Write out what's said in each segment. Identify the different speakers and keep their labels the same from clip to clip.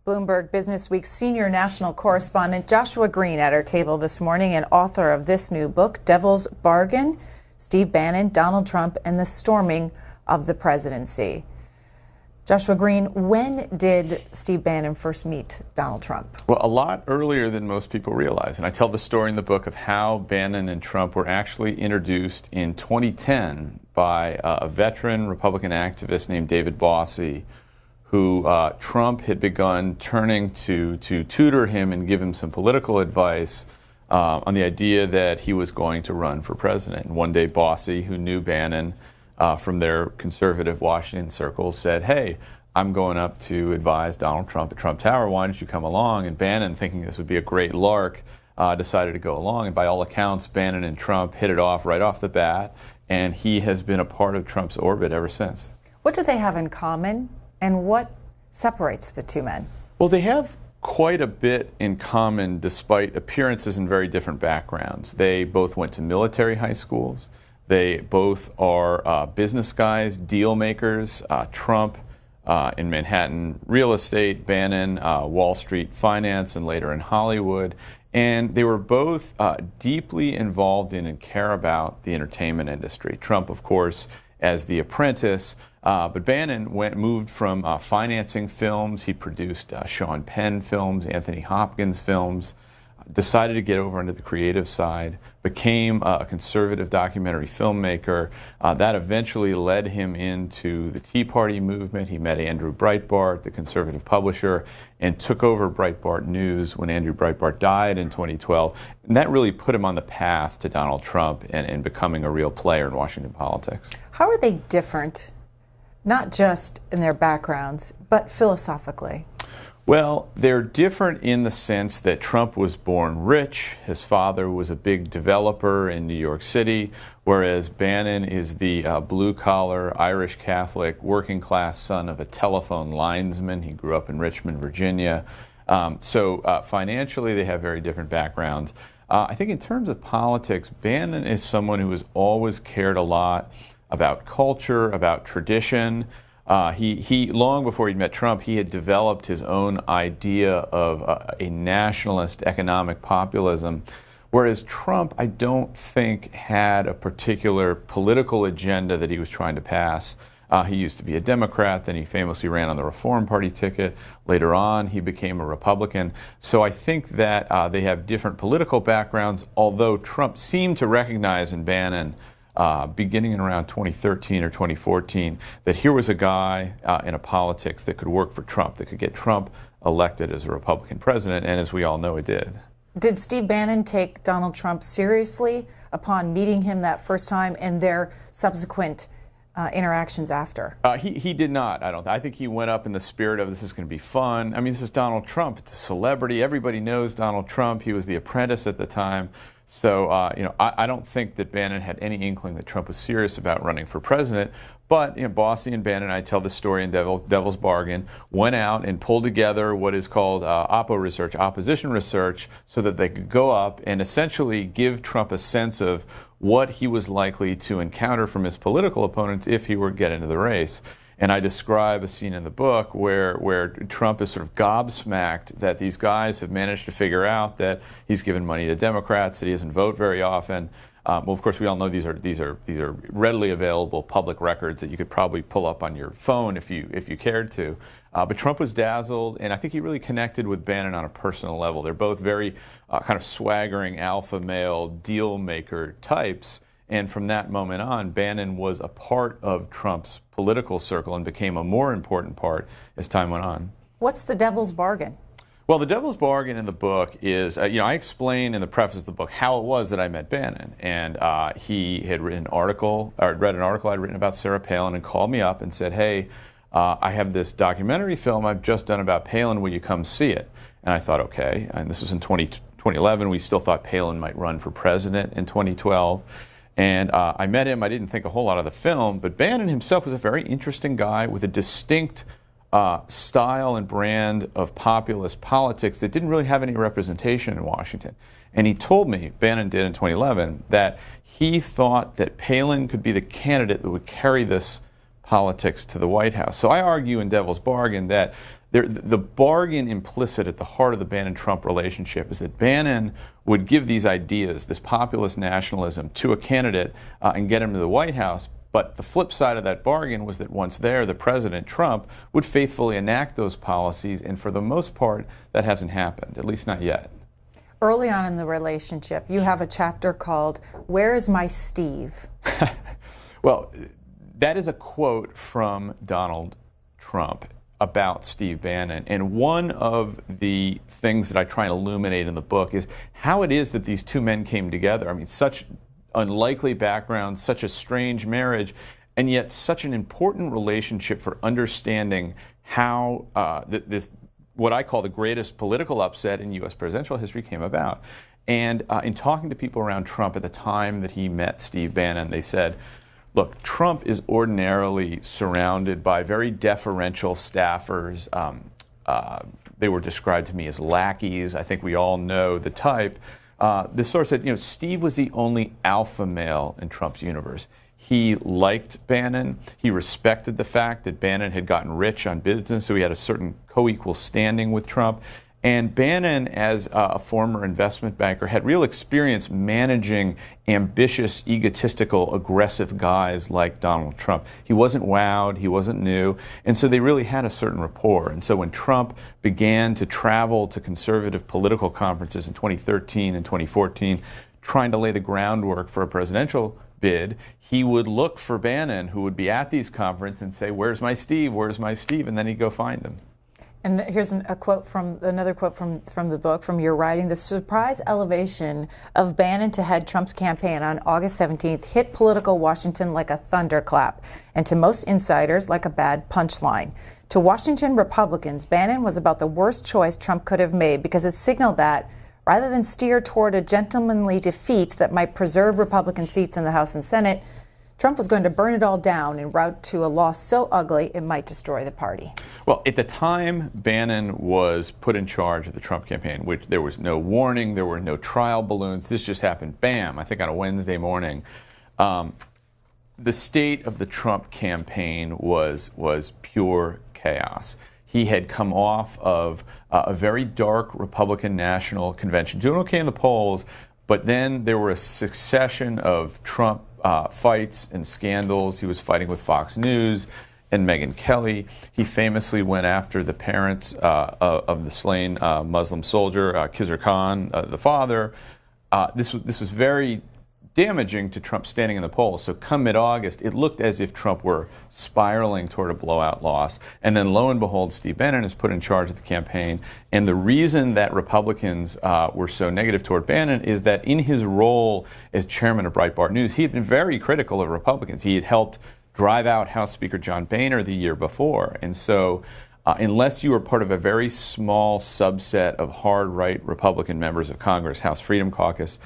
Speaker 1: Bloomberg Businessweek's senior national correspondent Joshua Green at our table this morning, and author of this new book, Devil's Bargain, Steve Bannon, Donald Trump, and the Storming of the Presidency. Joshua Green, when did Steve Bannon first meet Donald Trump?
Speaker 2: Well, a lot earlier than most people realize. And I tell the story in the book of how Bannon and Trump were actually introduced in 2010 by a veteran Republican activist named David Bossie, who Trump had begun turning to tutor him and give him some political advice on the idea that he was going to run for president. And one day Bossie, who knew Bannon from their conservative Washington circles, said, "Hey, I'm going up to advise Donald Trump at Trump Tower. Why don't you come along?" And Bannon, thinking this would be a great lark, decided to go along. And by all accounts, Bannon and Trump hit it off right off the bat, and he has been a part of Trump's orbit ever since.
Speaker 1: What do they have in common, and what separates the two men?
Speaker 2: Well, they have quite a bit in common despite appearances and very different backgrounds. They both went to military high schools. They both are business guys, deal makers. Trump in Manhattan real estate, Bannon Wall Street finance, and later in Hollywood. And they were both deeply involved in and care about the entertainment industry. Trump, of course, as the apprentice, but Bannon moved from financing films. He produced Sean Penn films, Anthony Hopkins films, decided to get over into the creative side, became a conservative documentary filmmaker. That eventually led him into the Tea Party movement. He met Andrew Breitbart, the conservative publisher, and took over Breitbart News when Andrew Breitbart died in 2012. And that really put him on the path to Donald Trump and becoming a real player in Washington politics.
Speaker 1: How are they different, not just in their backgrounds, but philosophically?
Speaker 2: Well, they're different in the sense that Trump was born rich. His father was a big developer in New York City, whereas Bannon is the blue-collar, Irish Catholic, working-class son of a telephone linesman. He grew up in Richmond, Virginia. So financially, they have very different backgrounds. I think in terms of politics, Bannon is someone who has always cared a lot about culture, about tradition. He long before he'd met Trump, he had developed his own idea of a nationalist economic populism, whereas Trump, I don't think, had a particular political agenda that he was trying to pass. He used to be a Democrat, then he famously ran on the Reform Party ticket. Later on, he became a Republican. So I think that they have different political backgrounds, although Trump seemed to recognize in Bannon, beginning in around 2013 or 2014, that here was a guy in a politics that could work for Trump, that could get Trump elected as a Republican president, and as we all know, it did.
Speaker 1: Did Steve Bannon take Donald Trump seriously upon meeting him that first time and their subsequent interactions after?
Speaker 2: He did not, I don't think. I think he went up in the spirit of, this is going to be fun. I mean, this is Donald Trump. It's a celebrity. Everybody knows Donald Trump. He was the apprentice at the time. So, I don't think that Bannon had any inkling that Trump was serious about running for president. But, Bossie and Bannon, I tell this story in Devil's Bargain, went out and pulled together what is called oppo research, opposition research, so that they could go up and essentially give Trump a sense of what he was likely to encounter from his political opponents if he were to get into the race. And I describe a scene in the book where Trump is sort of gobsmacked that these guys have managed to figure out that he's given money to Democrats, that he doesn't vote very often. Well, of course, we all know these are readily available public records that you could probably pull up on your phone if you cared to. But Trump was dazzled, and I think he really connected with Bannon on a personal level. They're both very kind of swaggering alpha male deal maker types. And from that moment on, Bannon was a part of Trump's political circle and became a more important part as time went on.
Speaker 1: What's the devil's bargain?
Speaker 2: Well, the devil's bargain in the book is, I explain in the preface of the book how it was that I met Bannon. And he had read an article I'd written about Sarah Palin and called me up and said, "Hey, I have this documentary film I've just done about Palin. Will you come see it?" And I thought, okay. And this was in 2011. We still thought Palin might run for president in 2012. And I met him. I didn't think a whole lot of the film, but Bannon himself was a very interesting guy with a distinct style and brand of populist politics that didn't really have any representation in Washington. And he told me, Bannon did in 2011, that he thought that Palin could be the candidate that would carry this politics to the White House. So I argue in Devil's Bargain that the bargain implicit at the heart of the Bannon-Trump relationship is that Bannon would give these ideas, this populist nationalism, to a candidate and get him to the White House. But the flip side of that bargain was that once there, the president, Trump, would faithfully enact those policies, and for the most part, that hasn't happened, at least not yet.
Speaker 1: Early on in the relationship, you have a chapter called "Where is My Steve?"
Speaker 2: Well, that is a quote from Donald Trump about Steve Bannon. And one of the things that I try and illuminate in the book is how it is that these two men came together. I mean, such unlikely backgrounds, such a strange marriage, and yet such an important relationship for understanding how this, what I call the greatest political upset in U.S. presidential history, came about. And in talking to people around Trump at the time that he met Steve Bannon, they said, look, Trump is ordinarily surrounded by very deferential staffers. They were described to me as lackeys. I think we all know the type. This source said, Steve was the only alpha male in Trump's universe. He liked Bannon. He respected the fact that Bannon had gotten rich on business, so he had a certain co-equal standing with Trump. And Bannon, as a former investment banker, had real experience managing ambitious, egotistical, aggressive guys like Donald Trump. He wasn't wowed, he wasn't new, and so they really had a certain rapport. And so when Trump began to travel to conservative political conferences in 2013 and 2014, trying to lay the groundwork for a presidential bid, he would look for Bannon, who would be at these conferences, and say, "Where's my Steve? Where's my Steve?" And then he'd go find him.
Speaker 1: And here's another quote from the book, from your writing. The surprise elevation of Bannon to head Trump's campaign on August 17th hit political Washington like a thunderclap, and to most insiders like a bad punchline. To Washington Republicans, Bannon was about the worst choice Trump could have made because it signaled that, rather than steer toward a gentlemanly defeat that might preserve Republican seats in the House and Senate, Trump was going to burn it all down en route to a loss so ugly it might destroy the party.
Speaker 2: Well, at the time Bannon was put in charge of the Trump campaign, which there was no warning, there were no trial balloons, this just happened, bam, I think on a Wednesday morning. The state of the Trump campaign was pure chaos. He had come off of a very dark Republican National Convention, doing okay in the polls, but then there were a succession of Trump fights and scandals. He was fighting with Fox News and Megyn Kelly. He famously went after the parents of the slain Muslim soldier, Khizr Khan, the father. This was very damaging to Trump standing in the polls. So come mid-August, it looked as if Trump were spiraling toward a blowout loss. And then lo and behold, Steve Bannon is put in charge of the campaign. And the reason that Republicans were so negative toward Bannon is that in his role as chairman of Breitbart News, he had been very critical of Republicans. He had helped drive out House Speaker John Boehner the year before. And so unless you were part of a very small subset of hard-right Republican members of Congress, House Freedom Caucus,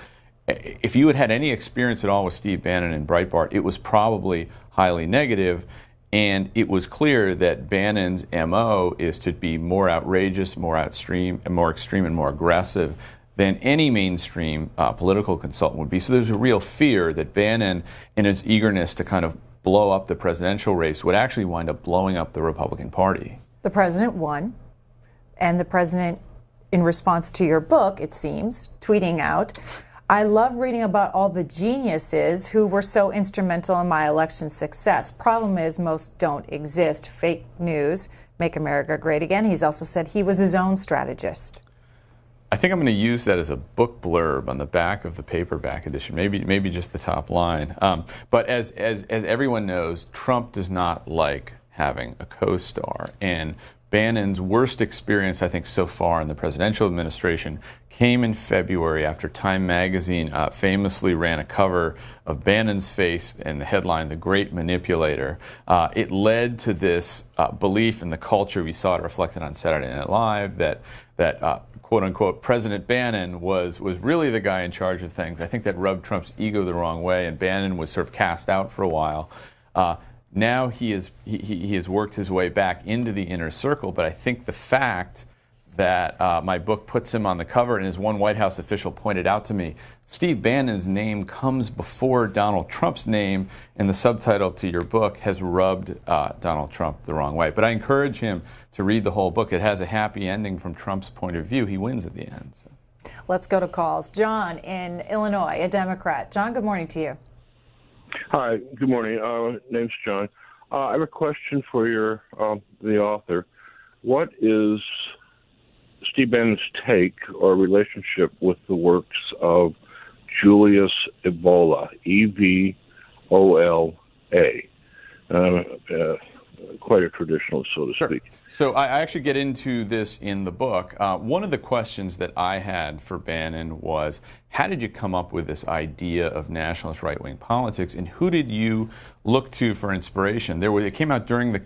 Speaker 2: if you had had any experience at all with Steve Bannon and Breitbart, it was probably highly negative, and it was clear that Bannon's MO is to be more outrageous, more extreme, and more aggressive than any mainstream political consultant would be. So there's a real fear that Bannon, in his eagerness to kind of blow up the presidential race, would actually wind up blowing up the Republican Party.
Speaker 1: The president won, and the president, in response to your book, it seems, tweeting out, "I love reading about all the geniuses who were so instrumental in my election success. Problem is, most don't exist. Fake news. Make America great again." He's also said he was his own strategist.
Speaker 2: I think I'm going to use that as a book blurb on the back of the paperback edition, maybe just the top line. But as everyone knows, Trump does not like having a co-star. And Bannon's worst experience, I think, so far in the presidential administration came in February after Time magazine famously ran a cover of Bannon's face and the headline, "The Great Manipulator." It led to this belief in the culture. We saw it reflected on Saturday Night Live that quote-unquote President Bannon was really the guy in charge of things. I think that rubbed Trump's ego the wrong way, and Bannon was sort of cast out for a while. Now he has worked his way back into the inner circle, but I think the fact that my book puts him on the cover, and as one White House official pointed out to me, Steve Bannon's name comes before Donald Trump's name, and the subtitle to your book has rubbed Donald Trump the wrong way. But I encourage him to read the whole book. It has a happy ending from Trump's point of view. He wins at the end. So.
Speaker 1: Let's go to calls. John in Illinois, a Democrat. John, good morning to you.
Speaker 3: Hi, good morning. Name's John. I have a question for the author. What is Steve Bannon's take or relationship with the works of Julius Evola, E-V-O-L-A? Quite a traditionalist, so to speak.
Speaker 2: So I actually get into this in the book. One of the questions that I had for Bannon was, how did you come up with this idea of nationalist right-wing politics, and who did you look to for inspiration? It came out during the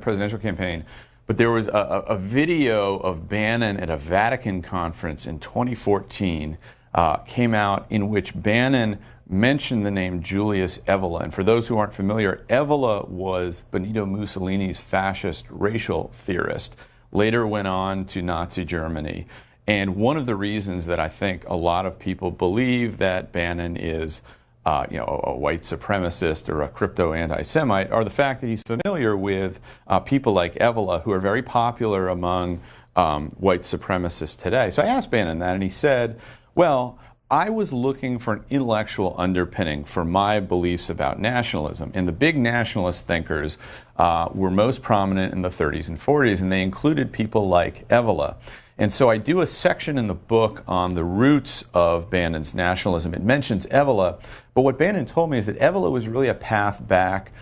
Speaker 2: presidential campaign, but there was a video of Bannon at a Vatican conference in 2014 came out in which Bannon mentioned the name Julius Evola. And for those who aren't familiar, Evola was Benito Mussolini's fascist racial theorist, later went on to Nazi Germany. And one of the reasons that I think a lot of people believe that Bannon is a white supremacist or a crypto anti-Semite are the fact that he's familiar with people like Evola, who are very popular among white supremacists today. So I asked Bannon that, and he said, well, I was looking for an intellectual underpinning for my beliefs about nationalism. And the big nationalist thinkers were most prominent in the 30s and 40s, and they included people like Evola. And so I do a section in the book on the roots of Bannon's nationalism. It mentions Evola, but what Bannon told me is that Evola was really a path back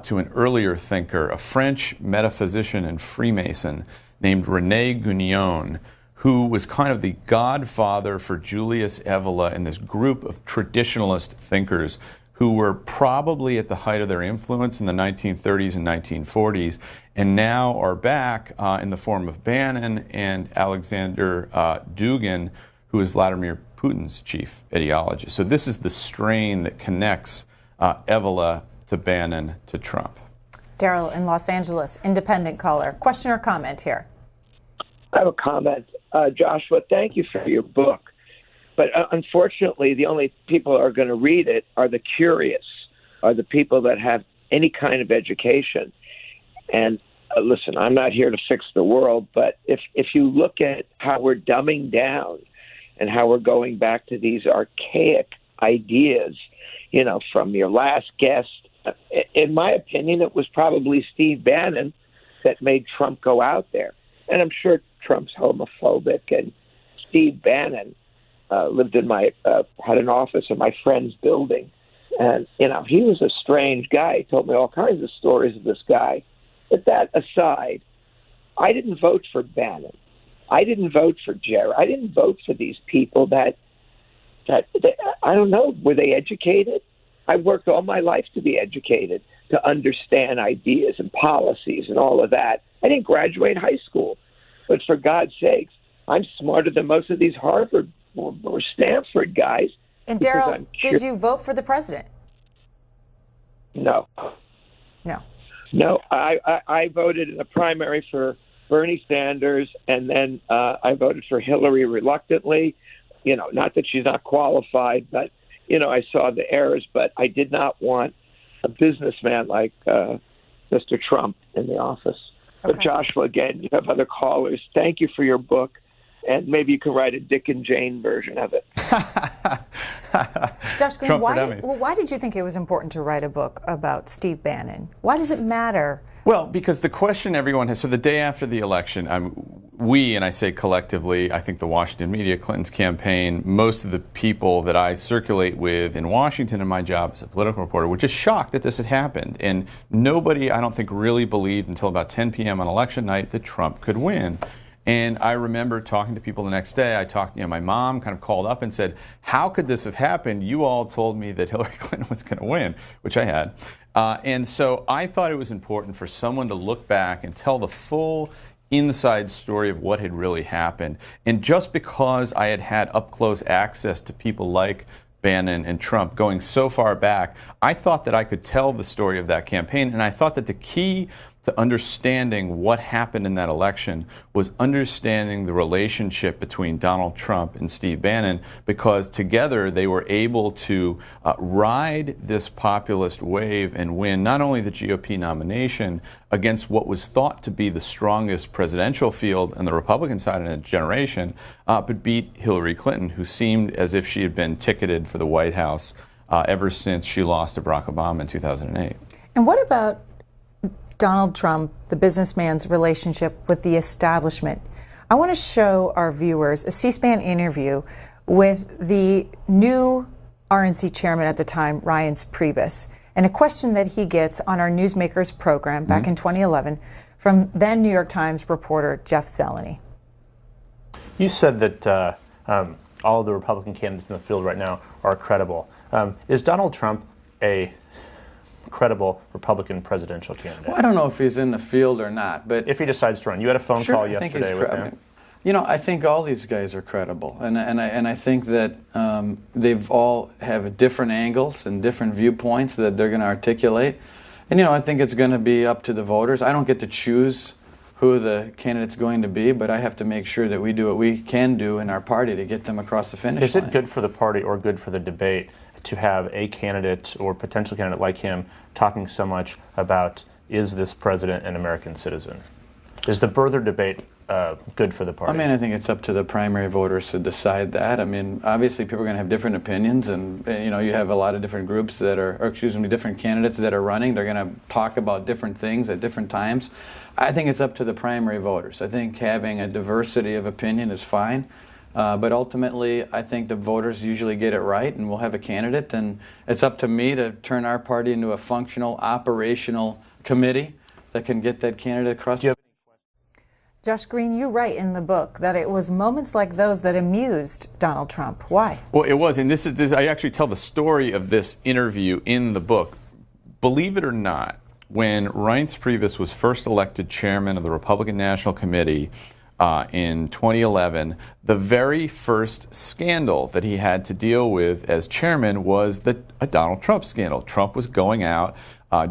Speaker 2: to an earlier thinker, a French metaphysician and Freemason named René Guignon, who was kind of the godfather for Julius Evola and this group of traditionalist thinkers who were probably at the height of their influence in the 1930s and 1940s, and now are back in the form of Bannon and Alexander Dugin, who is Vladimir Putin's chief ideologist. So this is the strain that connects Evola to Bannon to Trump.
Speaker 1: Daryl in Los Angeles, independent caller. Question or comment here?
Speaker 4: I have a comment. Joshua, thank you for your book. But unfortunately, the only people who are going to read it are the curious, are the people that have any kind of education. And listen, I'm not here to fix the world, but if you look at how we're dumbing down and how we're going back to these archaic ideas, from your last guest, in my opinion, it was probably Steve Bannon that made Trump go out there. And I'm sure Trump's homophobic, and Steve Bannon lived in had an office in my friend's building. And, he was a strange guy. He told me all kinds of stories of this guy. But that aside, I didn't vote for Bannon. I didn't vote for Jerry. I didn't vote for these people that I don't know, were they educated? I worked all my life to be educated, to understand ideas and policies and all of that. I didn't graduate high school. But for God's sakes, I'm smarter than most of these Harvard or Stanford guys.
Speaker 1: And Daryl, did you vote for the president?
Speaker 4: No. No, I voted in the primary for Bernie Sanders, and then I voted for Hillary reluctantly. Not that she's not qualified, but, I saw the errors, but I did not want a businessman like Mr. Trump in the office.
Speaker 1: Okay.
Speaker 4: But Joshua, again, you have other callers. Thank you for your book, and maybe you can write a Dick and Jane version of it.
Speaker 1: Josh Green, why did you think it was important to write a book about Steve Bannon? Why does it matter?
Speaker 2: Well, because the question everyone has, so the day after the election, we, and I say collectively, I think the Washington media, Clinton's campaign, most of the people that I circulate with in Washington in my job as a political reporter were just shocked that this had happened. And nobody, I don't think, really believed until about 10 p.m. on election night that Trump could win. And I remember talking to people the next day. I talked, my mom kind of called up and said, how could this have happened? You all told me that Hillary Clinton was going to win, which I had. And so I thought it was important for someone to look back and tell the full inside story of what had really happened. And just because I had had up-close access to people like Bannon and Trump going so far back, I thought that I could tell the story of that campaign. And I thought that the key to understanding what happened in that election was understanding the relationship between Donald Trump and Steve Bannon, because together they were able to ride this populist wave and win not only the GOP nomination against what was thought to be the strongest presidential field on the Republican side in a generation, but beat Hillary Clinton, who seemed as if she had been ticketed for the White House ever since she lost to Barack Obama in 2008.
Speaker 1: And what about Donald Trump, the businessman's relationship with the establishment? I want to show our viewers a C-SPAN interview with the new RNC chairman at the time, Reince Priebus, and a question that he gets on our Newsmakers program back in 2011 from then New York Times reporter Jeff Zeleny.
Speaker 5: You said that all of the Republican candidates in the field right now are credible. Is Donald Trump a credible Republican presidential candidate?
Speaker 6: Well, I don't know if he's in the field or not, but
Speaker 5: if he decides to run, you had a phone
Speaker 6: sure,
Speaker 5: call yesterday with him.
Speaker 6: You know, I think all these guys are credible, and I think that they've all have different angles and different viewpoints that they're going to articulate, and I think it's going to be up to the voters. I don't get to choose who the candidate's going to be, but I have to make sure that we do what we can do in our party to get them across the finish line.
Speaker 5: Is it good for the party or good for the debate to have a candidate or potential candidate like him talking so much about, is this president an American citizen? Is the birther debate good for the party?
Speaker 6: I mean, I think it's up to the primary voters to decide that. I mean, obviously people are going to have different opinions, and you have a lot of different groups that are, or excuse me, different candidates that are running. They're going to talk about different things at different times. I think it's up to the primary voters. I think having a diversity of opinion is fine. But ultimately, I think the voters usually get it right, and we'll have a candidate. And it's up to me to turn our party into a functional, operational committee that can get that candidate across.
Speaker 1: Josh Green, you write in the book that it was moments like those that amused Donald Trump. Why?
Speaker 2: Well, it was, and this I actually tell the story of this interview in the book. Believe it or not, when Reince Priebus was first elected chairman of the Republican National Committee, in 2011, the very first scandal that he had to deal with as chairman was a Donald Trump scandal. Trump was going out,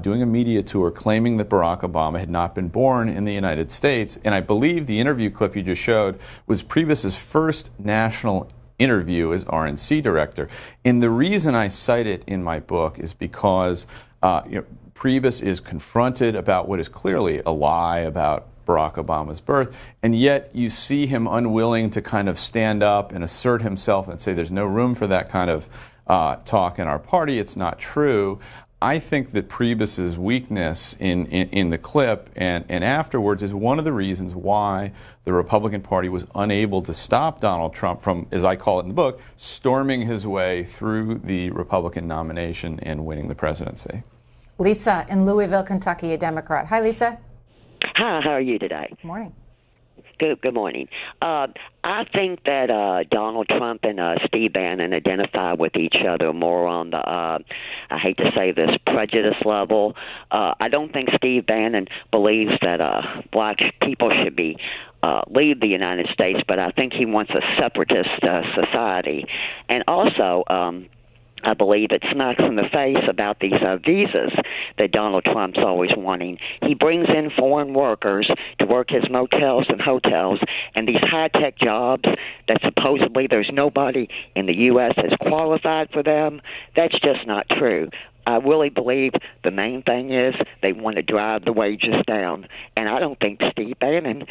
Speaker 2: doing a media tour, claiming that Barack Obama had not been born in the United States. And I believe the interview clip you just showed was Priebus's first national interview as RNC director. And the reason I cite it in my book is because Priebus is confronted about what is clearly a lie about Barack Obama's birth, and yet you see him unwilling to kind of stand up and assert himself and say there's no room for that kind of talk in our party. It's not true. I think that Priebus's weakness in the clip and afterwards is one of the reasons why the Republican Party was unable to stop Donald Trump from, as I call it in the book, storming his way through the Republican nomination and winning the presidency.
Speaker 1: Lisa in Louisville, Kentucky, a Democrat. Hi, Lisa.
Speaker 7: Hi, how are you today?
Speaker 1: Good morning.
Speaker 7: Good morning. I think that Donald Trump and Steve Bannon identify with each other more on the, I hate to say this, prejudice level. I don't think Steve Bannon believes that black people should be leave the United States, but I think he wants a separatist society. And also, I believe it smacks in the face about these visas that Donald Trump's always wanting. He brings in foreign workers to work his motels and hotels, and these high-tech jobs that supposedly there's nobody in the U.S. that's qualified for them. That's just not true. I really believe the main thing is they want to drive the wages down, and I don't think Steve Bannon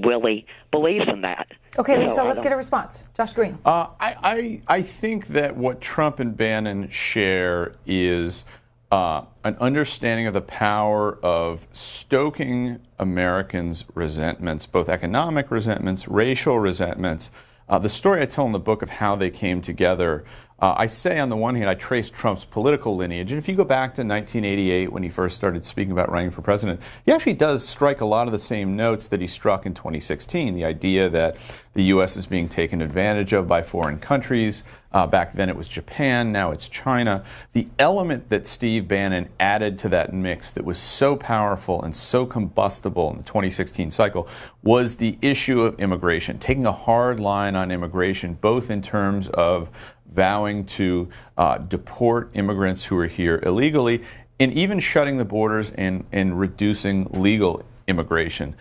Speaker 7: really believes in that.
Speaker 1: Okay, Lisa, let's get a response. Josh Green.
Speaker 2: I think that what Trump and Bannon share is an understanding of the power of stoking Americans' resentments, both economic resentments, racial resentments. The story I tell in the book of how they came together, I say on the one hand, I trace Trump's political lineage. And if you go back to 1988 when he first started speaking about running for president, he actually does strike a lot of the same notes that he struck in 2016. The idea that the U.S. is being taken advantage of by foreign countries. Back then it was Japan, now it's China. The element that Steve Bannon added to that mix that was so powerful and so combustible in the 2016 cycle was the issue of immigration, taking a hard line on immigration, both in terms of vowing to deport immigrants who are here illegally, and even shutting the borders and reducing legal immigration.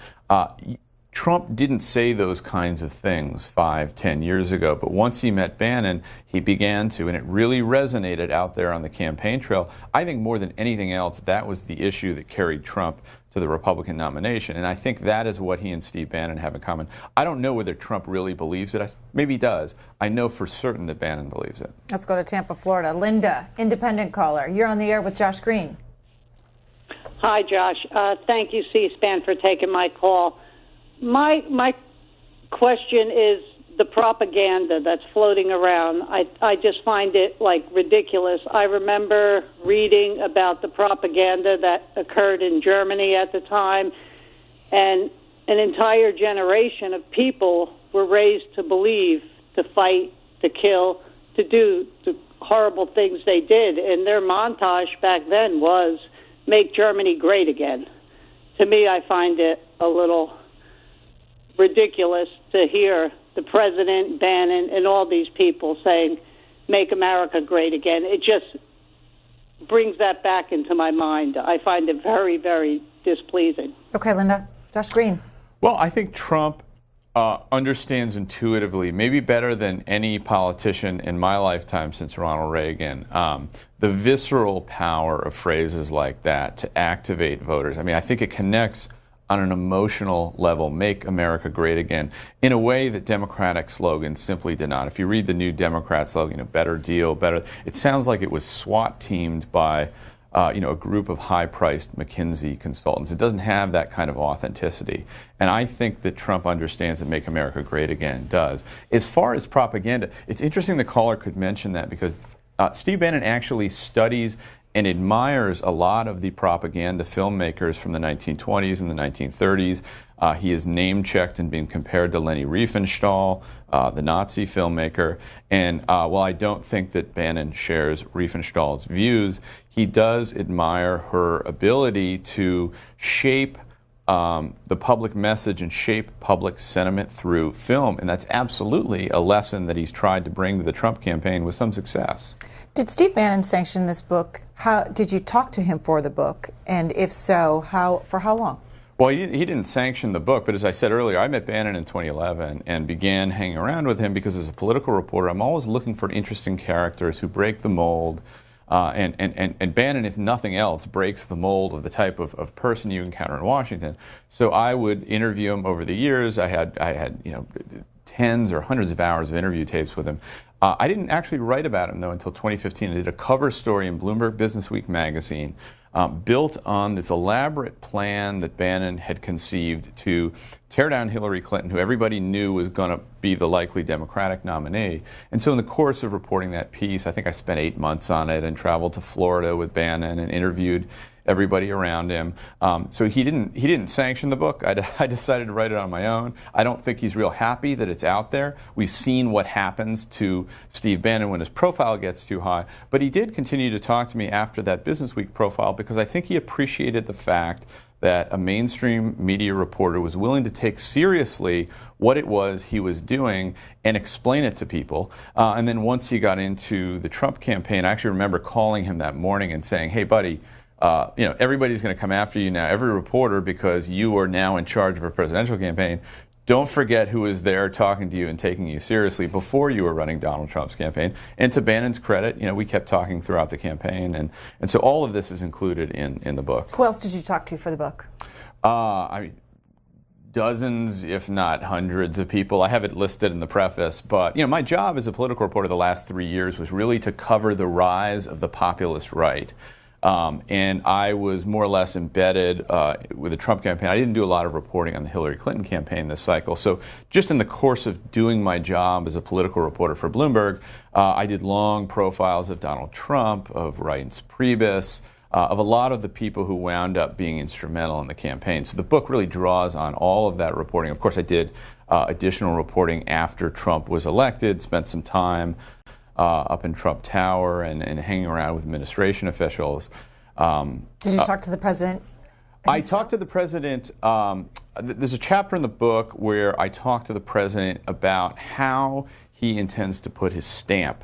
Speaker 2: Trump didn't say those kinds of things 5, 10 years ago, but once he met Bannon, he began to, and it really resonated out there on the campaign trail. I think more than anything else, that was the issue that carried Trump to the Republican nomination, and I think that is what he and Steve Bannon have in common. I don't know whether Trump really believes it. Maybe he does. I know for certain that Bannon believes it.
Speaker 1: Let's go to Tampa, Florida. Linda, independent caller. You're on the air with Josh Green.
Speaker 8: Hi, Josh. Thank you, C-SPAN, for taking my call. My question is the propaganda that's floating around. I just find it ridiculous. I remember reading about the propaganda that occurred in Germany at the time, and an entire generation of people were raised to believe, to fight, to kill, to do the horrible things they did. And their montage back then was make Germany great again. To me, I find it a little ridiculous to hear the president, Bannon, and all these people saying, make America great again. It just brings that back into my mind. I find it very, very displeasing.
Speaker 1: Okay, Linda. Josh Green.
Speaker 2: Well, I think Trump understands intuitively, maybe better than any politician in my lifetime since Ronald Reagan, the visceral power of phrases like that to activate voters. I mean, I think it connects on an emotional level, make America great again, in a way that Democratic slogans simply did not. If you read the new Democrat slogan, better deal, better, it sounds like it was SWAT teamed by a group of high-priced McKinsey consultants. It doesn't have that kind of authenticity. And I think that Trump understands that make America great again does. As far as propaganda, it's interesting the caller could mention that because Steve Bannon actually studies and admires a lot of the propaganda filmmakers from the 1920s and the 1930s. He is name-checked and been compared to Leni Riefenstahl, the Nazi filmmaker. And while I don't think that Bannon shares Riefenstahl's views, he does admire her ability to shape the public message and shape public sentiment through film. And that's absolutely a lesson that he's tried to bring to the Trump campaign with some success.
Speaker 1: Did Steve Bannon sanction this book? How did you talk to him for the book? And if so, for how long?
Speaker 2: Well, he didn't sanction the book, but as I said earlier, I met Bannon in 2011 and began hanging around with him because as a political reporter, I'm always looking for interesting characters who break the mold. And Bannon, if nothing else, breaks the mold of the type of person you encounter in Washington. So I would interview him over the years. I had tens or hundreds of hours of interview tapes with him. I didn't actually write about him, though, until 2015. I did a cover story in Bloomberg Businessweek magazine built on this elaborate plan that Bannon had conceived to tear down Hillary Clinton, who everybody knew was going to be the likely Democratic nominee. And so in the course of reporting that piece, I think I spent 8 months on it and traveled to Florida with Bannon and interviewed everybody around him. So he didn't sanction the book. I decided to write it on my own. I don't think he's real happy that it's out there. We've seen what happens to Steve Bannon when his profile gets too high. But he did continue to talk to me after that Businessweek profile because I think he appreciated the fact that a mainstream media reporter was willing to take seriously what it was he was doing and explain it to people. And then once he got into the Trump campaign, I actually remember calling him that morning and saying, hey, buddy, everybody's going to come after you now, every reporter, because you are now in charge of a presidential campaign. Don't forget who was there talking to you and taking you seriously before you were running Donald Trump's campaign. And to Bannon's credit, we kept talking throughout the campaign. And so all of this is included in the book.
Speaker 1: Who else did you talk to for the book?
Speaker 2: Dozens, if not hundreds of people. I have it listed in the preface. But my job as a political reporter the last 3 years was really to cover the rise of the populist right. And I was more or less embedded with the Trump campaign. I didn't do a lot of reporting on the Hillary Clinton campaign this cycle. So just in the course of doing my job as a political reporter for Bloomberg, I did long profiles of Donald Trump, of Reince Priebus, of a lot of the people who wound up being instrumental in the campaign. So the book really draws on all of that reporting. Of course, I did additional reporting after Trump was elected, spent some time up in Trump Tower and hanging around with administration officials.
Speaker 1: Did you talk to the president?
Speaker 2: I talked to the president. There's a chapter in the book where I talk to the president about how he intends to put his stamp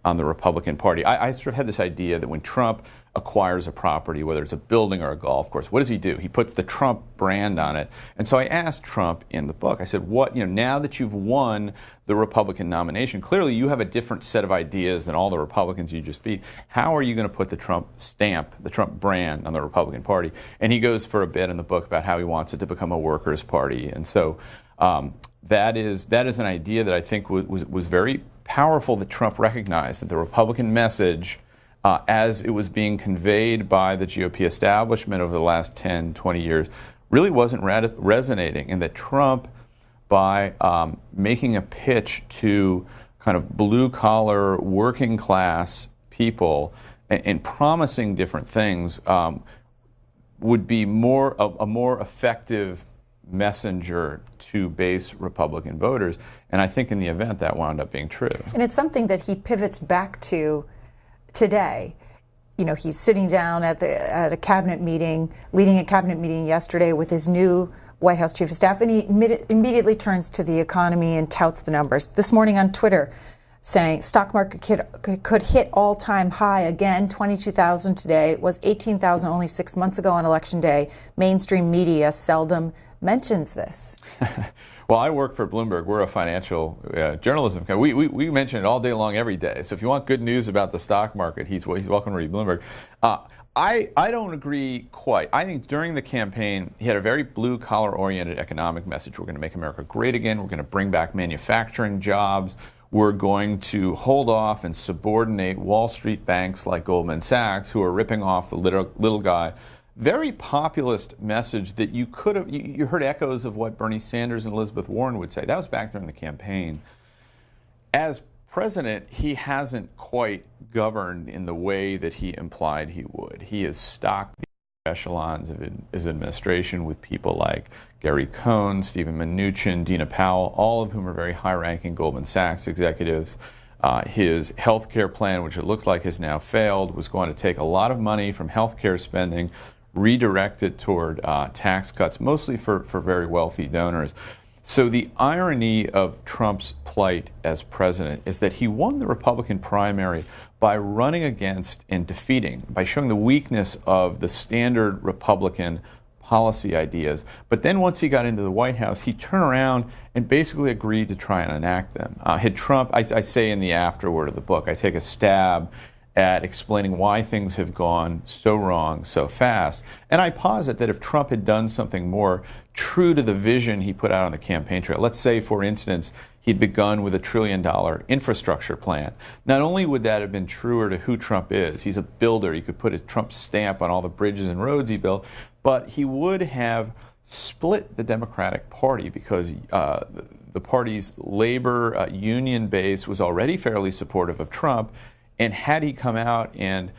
Speaker 2: on the Republican Party. I sort of had this idea that when Trump acquires a property, whether it's a building or a golf course, what does he do? He puts the Trump brand on it. And so I asked Trump in the book, I said, what, now that you've won the Republican nomination, clearly you have a different set of ideas than all the Republicans you just beat. How are you going to put the Trump stamp, the Trump brand on the Republican Party? And he goes for a bit in the book about how he wants it to become a workers' party. And so that is an idea that I think was very powerful, that Trump recognized that the Republican message, as it was being conveyed by the GOP establishment over the last 10, 20 years, really wasn't resonating, and that Trump, by making a pitch to kind of blue-collar, working-class people and promising different things, would be a more effective messenger to base Republican voters. And I think in the event that wound up being true.
Speaker 1: And it's something that he pivots back to today. He's sitting down at a cabinet meeting, leading a cabinet meeting yesterday with his new White House chief of staff, and he immediately turns to the economy and touts the numbers. This morning on Twitter, saying stock market could hit all-time high again, 22,000 today. It was 18,000 only 6 months ago on Election Day. Mainstream media seldom mentions this.
Speaker 2: Well, I work for Bloomberg. We're a financial journalism company. We mention it all day long, every day. So if you want good news about the stock market, he's welcome to read Bloomberg. I don't agree quite. I think during the campaign, he had a very blue-collar oriented economic message. We're going to make America great again. We're going to bring back manufacturing jobs. We're going to hold off and subordinate Wall Street banks like Goldman Sachs, who are ripping off the little guy. Very populist message that you could have, you heard echoes of what Bernie Sanders and Elizabeth Warren would say. That was back during the campaign. As president, he hasn't quite governed in the way that he implied he would. He has stocked the echelons of his administration with people like Gary Cohn, Stephen Mnuchin, Dina Powell, all of whom are very high-ranking Goldman Sachs executives. His health care plan, which it looks like has now failed, was going to take a lot of money from health care spending, redirect it toward tax cuts, mostly for very wealthy donors. So the irony of Trump's plight as president is that he won the Republican primary by running against and defeating, by showing the weakness of the standard Republican policy ideas. But then once he got into the White House, he turned around and basically agreed to try and enact them. Had Trump, I say in the afterword of the book, I take a stab at explaining why things have gone so wrong so fast. And I posit that if Trump had done something more true to the vision he put out on the campaign trail, let's say, for instance, he'd begun with $1 trillion infrastructure plan, not only would that have been truer to who Trump is, he's a builder, he could put his Trump stamp on all the bridges and roads he built, but he would have split the Democratic Party because the party's labor union base was already fairly supportive of Trump. And had he come out and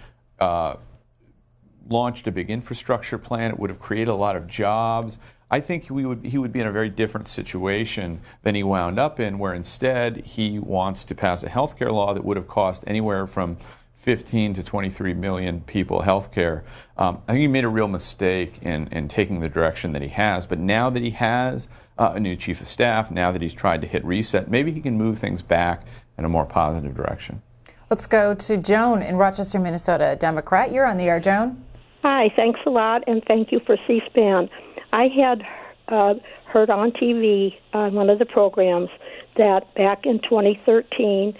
Speaker 2: launched a big infrastructure plan, it would have created a lot of jobs. I think he would be in a very different situation than he wound up in, where instead he wants to pass a health care law that would have cost anywhere from 15 to 23 million people health care. I think he made a real mistake in taking the direction that he has. But now that he has a new chief of staff, now that he's tried to hit reset, maybe he can move things back in a more positive direction.
Speaker 1: Let's go to Joan in Rochester, Minnesota, a Democrat. You're on the air, Joan.
Speaker 9: Hi, thanks a lot, and thank you for C-SPAN. I had heard on TV on one of the programs that back in 2013,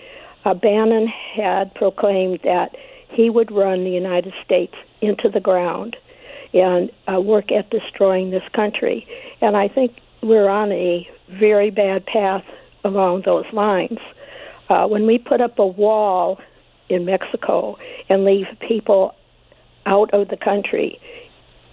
Speaker 9: Bannon had proclaimed that he would run the United States into the ground and work at destroying this country. And I think we're on a very bad path along those lines. When we put up a wall in Mexico and leave people out of the country,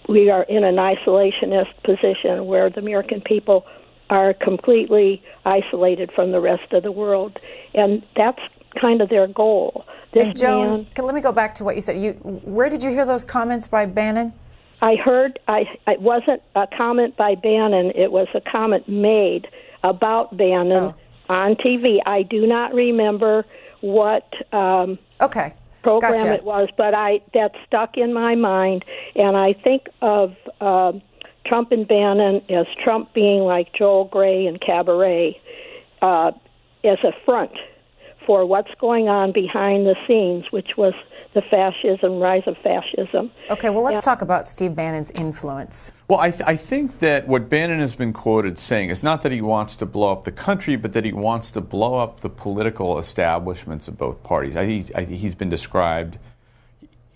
Speaker 9: we are in an isolationist position where the American people are completely isolated from the rest of the world. And that's kind of their goal.
Speaker 1: And Joan, let me go back to what you said. Where did you hear those comments by Bannon?
Speaker 9: I heard, it wasn't a comment by Bannon, it was a comment made about Bannon on TV. I do not remember what program it was, but that stuck in my mind. And I think of Trump and Bannon as Trump being like Joel Grey and Cabaret as a front for what's going on behind the scenes, which was the fascism, rise of fascism.
Speaker 1: Okay, well, let's talk about Steve Bannon's influence.
Speaker 2: Well, I think that what Bannon has been quoted saying is not that he wants to blow up the country, but that he wants to blow up the political establishments of both parties. He's been described.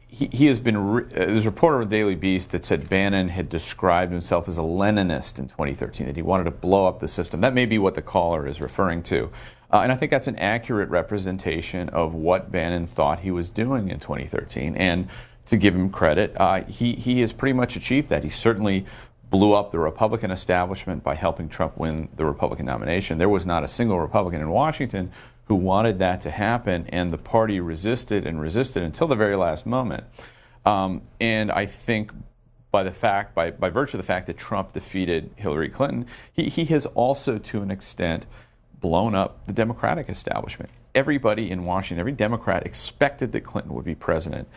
Speaker 2: He has been. There's a reporter of the Daily Beast that said Bannon had described himself as a Leninist in 2013, that he wanted to blow up the system. That may be what the caller is referring to. And I think that's an accurate representation of what Bannon thought he was doing in 2013. And to give him credit, he has pretty much achieved that. He certainly blew up the Republican establishment by helping Trump win the Republican nomination. There was not a single Republican in Washington who wanted that to happen, and the party resisted and resisted until the very last moment. And I think by virtue of the fact that Trump defeated Hillary Clinton, he has also, to an extent, blown up the Democratic establishment. Everybody in Washington, every Democrat expected that Clinton would be president.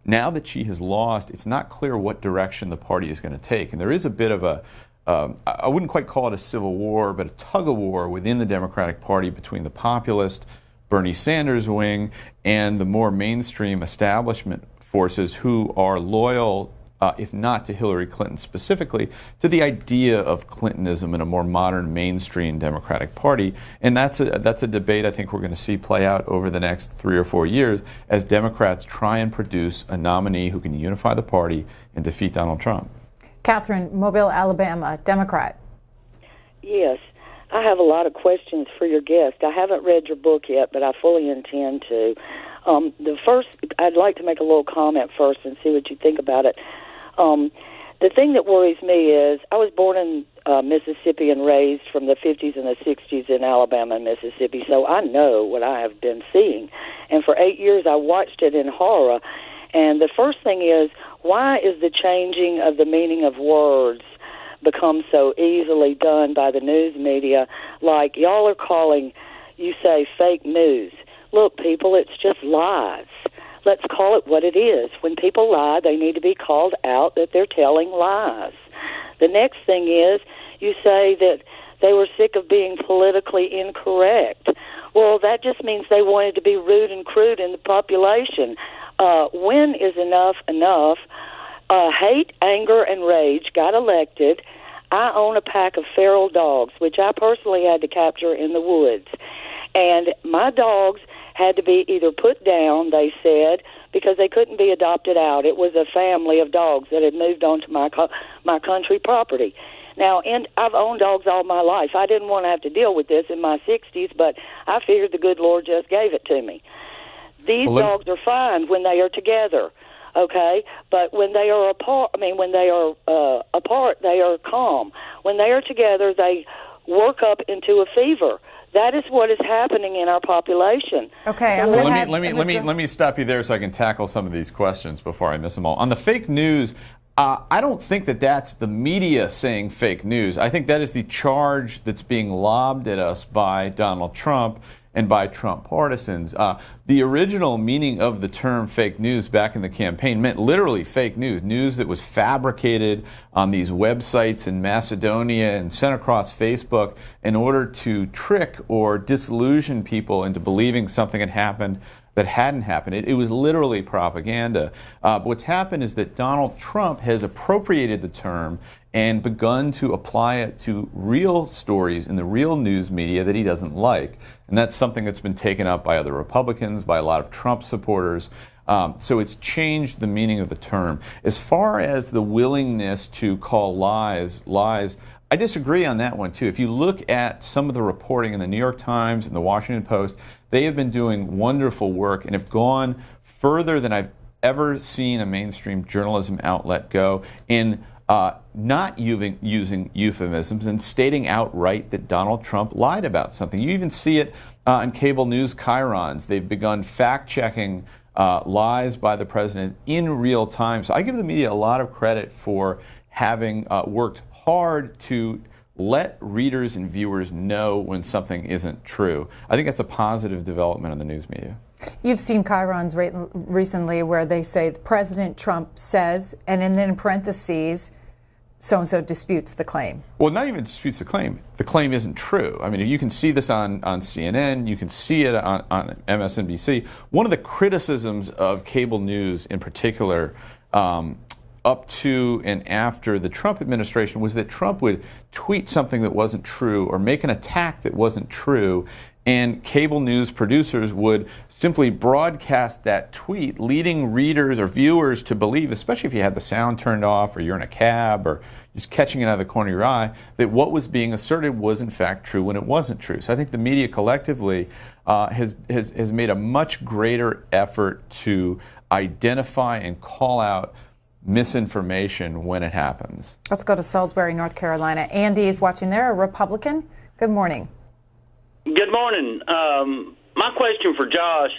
Speaker 2: Now that she has lost, it's not clear what direction the party is going to take. And there is a bit of I wouldn't quite call it a civil war, but a tug-of-war within the Democratic Party between the populist Bernie Sanders wing and the more mainstream establishment forces who are loyal, if not to Hillary Clinton specifically, to the idea of Clintonism in a more modern mainstream Democratic Party. And that's a debate I think we're going to see play out over the next 3 or 4 years as Democrats try and produce a nominee who can unify the party and defeat Donald Trump.
Speaker 1: Catherine, Mobile, Alabama, Democrat.
Speaker 10: Yes. I have a lot of questions for your guest. I haven't read your book yet, but I fully intend to. I'd like to make a little comment first and see what you think about it. The thing that worries me is I was born in Mississippi and raised from the 50s and the 60s in Alabama and Mississippi, so I know what I have been seeing. And for 8 years I watched it in horror. And the first thing is, why is the changing of the meaning of words become so easily done by the news media? Like, y'all are calling, you say, fake news. Look, people, it's just lies. Let's call it what it is. When people lie, they need to be called out that they're telling lies. The next thing is, you say that they were sick of being politically incorrect. Well, that just means they wanted to be rude and crude in the population. When is enough enough? Hate, anger, and rage got elected. I own a pack of feral dogs, which I personally had to capture in the woods. And my dogs had to be either put down, they said, because they couldn't be adopted out. It was a family of dogs that had moved onto my country property. Now, and I've owned dogs all my life. I didn't want to have to deal with this in my 60s, but I figured the good Lord just gave it to me. These dogs are fine when they are together, okay? But when they are apart, apart, they are calm. When they are together, they work up into a fever. That is what is happening in our population.
Speaker 1: Okay,
Speaker 2: so let me stop you there so I can tackle some of these questions before I miss them all. On the fake news, I don't think that that's the media saying fake news. I think that is the charge that's being lobbed at us by Donald Trump and by Trump partisans. The original meaning of the term fake news back in the campaign meant literally fake news, news that was fabricated on these websites in Macedonia and sent across Facebook in order to trick or disillusion people into believing something had happened that hadn't happened. It was literally propaganda. But what's happened is that Donald Trump has appropriated the term and begun to apply it to real stories in the real news media that he doesn't like. And that's something that's been taken up by other Republicans, by a lot of Trump supporters. So it's changed the meaning of the term. As far as the willingness to call lies, I disagree on that one too. If you look at some of the reporting in the New York Times and the Washington Post, they have been doing wonderful work and have gone further than I've ever seen a mainstream journalism outlet go in not using euphemisms and stating outright that Donald Trump lied about something. You even see it on cable news chyrons. They've begun fact-checking lies by the president in real time. So I give the media a lot of credit for having worked hard to let readers and viewers know when something isn't true. I think that's a positive development in the news media.
Speaker 1: You've seen chyrons recently where they say President Trump says, and then in parentheses, so-and-so disputes the claim.
Speaker 2: Well, not even disputes the claim. The claim isn't true. I mean, you can see this on CNN. You can see it on MSNBC. One of the criticisms of cable news in particular up to and after the Trump administration was that Trump would tweet something that wasn't true or make an attack that wasn't true, and cable news producers would simply broadcast that tweet, leading readers or viewers to believe, especially if you had the sound turned off or you're in a cab or just catching it out of the corner of your eye, that what was being asserted was in fact true when it wasn't true. So I think the media collectively has made a much greater effort to identify and call out misinformation when it happens.
Speaker 1: Let's go to Salisbury, North Carolina. Andy is watching there, a Republican. Good morning.
Speaker 11: Good morning. My question for Josh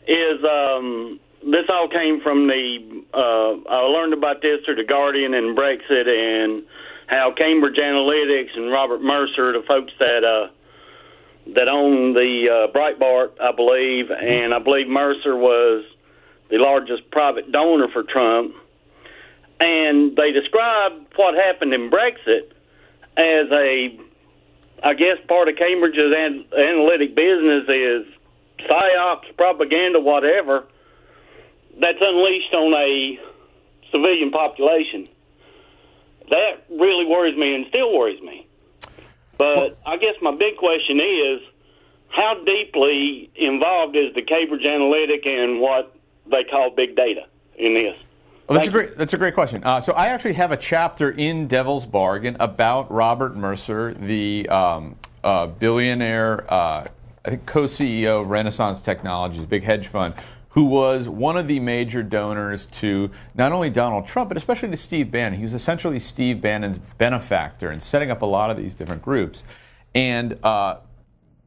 Speaker 11: is, this all came from I learned about this through The Guardian and Brexit, and how Cambridge Analytica and Robert Mercer, the folks that own the Breitbart, I believe, and I believe Mercer was the largest private donor for Trump, and they described what happened in Brexit as I guess part of Cambridge's analytic business is psyops, propaganda, whatever, that's unleashed on a civilian population. That really worries me and still worries me. But I guess my big question is, how deeply involved is the Cambridge Analytica and what they call big data in this?
Speaker 2: Well, that's a great question. So I actually have a chapter in Devil's Bargain about Robert Mercer, the billionaire, I think co-CEO of Renaissance Technologies, a big hedge fund, who was one of the major donors to not only Donald Trump, but especially to Steve Bannon. He was essentially Steve Bannon's benefactor in setting up a lot of these different groups. And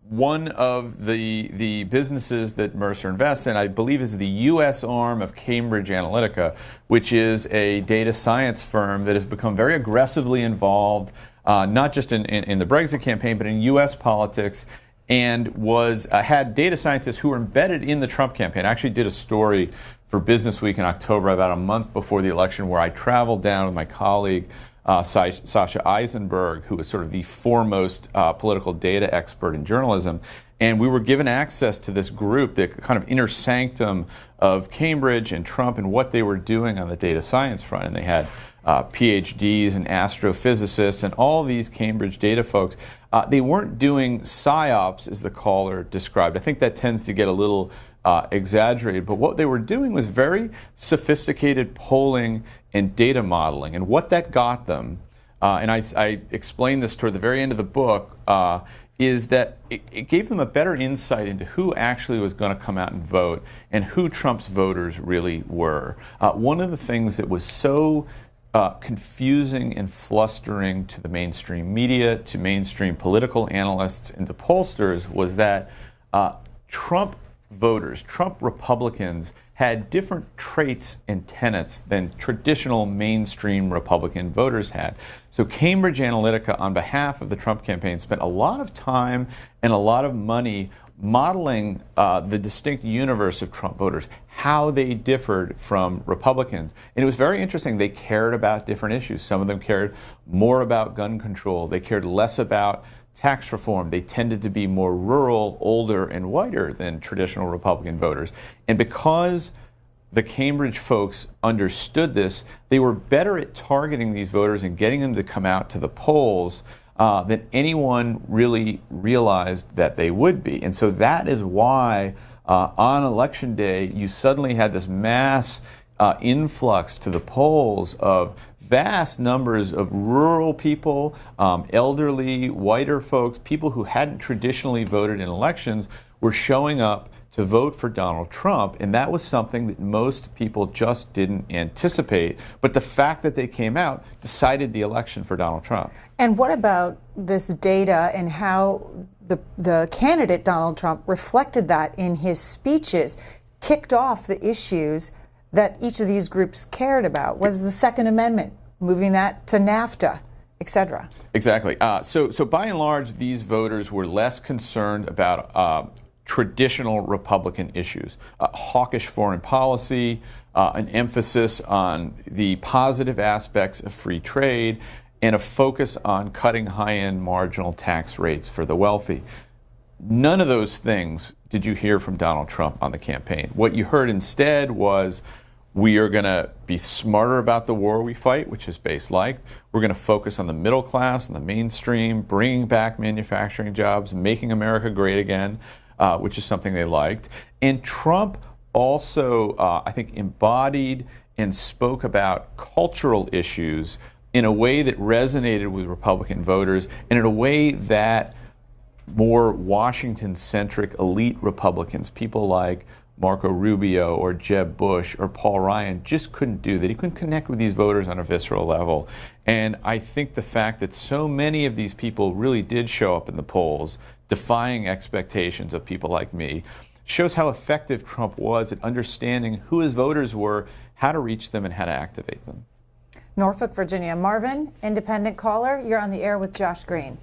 Speaker 2: one of the businesses that Mercer invests in, I believe, is the U.S. arm of Cambridge Analytica, which is a data science firm that has become very aggressively involved, not just in the Brexit campaign, but in U.S. politics, and had data scientists who were embedded in the Trump campaign. I actually did a story for Business Week in October, about a month before the election, where I traveled down with my colleague, Sasha Eisenberg, who was sort of the foremost political data expert in journalism. And we were given access to this group, the kind of inner sanctum of Cambridge and Trump and what they were doing on the data science front. And they had PhDs and astrophysicists and all these Cambridge data folks. They weren't doing psyops, as the caller described. I think that tends to get a little exaggerated, but what they were doing was very sophisticated polling and data modeling. And what that got them, and I explained this toward the very end of the book, is that it gave them a better insight into who actually was going to come out and vote and who Trump's voters really were. One of the things that was so confusing and flustering to the mainstream media, to mainstream political analysts, and to pollsters was that Trump voters, Trump Republicans, had different traits and tenets than traditional mainstream Republican voters had. So Cambridge Analytica, on behalf of the Trump campaign, spent a lot of time and a lot of money modeling the distinct universe of Trump voters, how they differed from Republicans. And it was very interesting. They cared about different issues. Some of them cared more about gun control. They cared less about tax reform. They tended to be more rural, older, and whiter than traditional Republican voters. And because the Cambridge folks understood this, they were better at targeting these voters and getting them to come out to the polls than anyone really realized that they would be. And so that is why on Election Day, you suddenly had this mass influx to the polls of vast numbers of rural people, elderly, whiter folks, people who hadn't traditionally voted in elections were showing up to vote for Donald Trump, and that was something that most people just didn't anticipate. But the fact that they came out decided the election for Donald Trump.
Speaker 1: And what about this data and how the candidate Donald Trump reflected that in his speeches, ticked off the issues that each of these groups cared about? Was the Second Amendment, moving that to NAFTA, et cetera?
Speaker 2: Exactly. So by and large, these voters were less concerned about traditional Republican issues, hawkish foreign policy, an emphasis on the positive aspects of free trade, and a focus on cutting high-end marginal tax rates for the wealthy. None of those things did you hear from Donald Trump on the campaign. What you heard instead was, we are going to be smarter about the war we fight, which his base liked. We're going to focus on the middle class and the mainstream, bringing back manufacturing jobs, making America great again, which is something they liked. And Trump also, I think, embodied and spoke about cultural issues in a way that resonated with Republican voters, and in a way that more Washington-centric elite Republicans, people like Marco Rubio or Jeb Bush or Paul Ryan, just couldn't do that. He couldn't connect with these voters on a visceral level. And I think the fact that so many of these people really did show up in the polls, defying expectations of people like me, shows how effective Trump was at understanding who his voters were, how to reach them, and how to activate them.
Speaker 1: Norfolk, Virginia. Marvin, independent caller, you're on the air with Josh Green.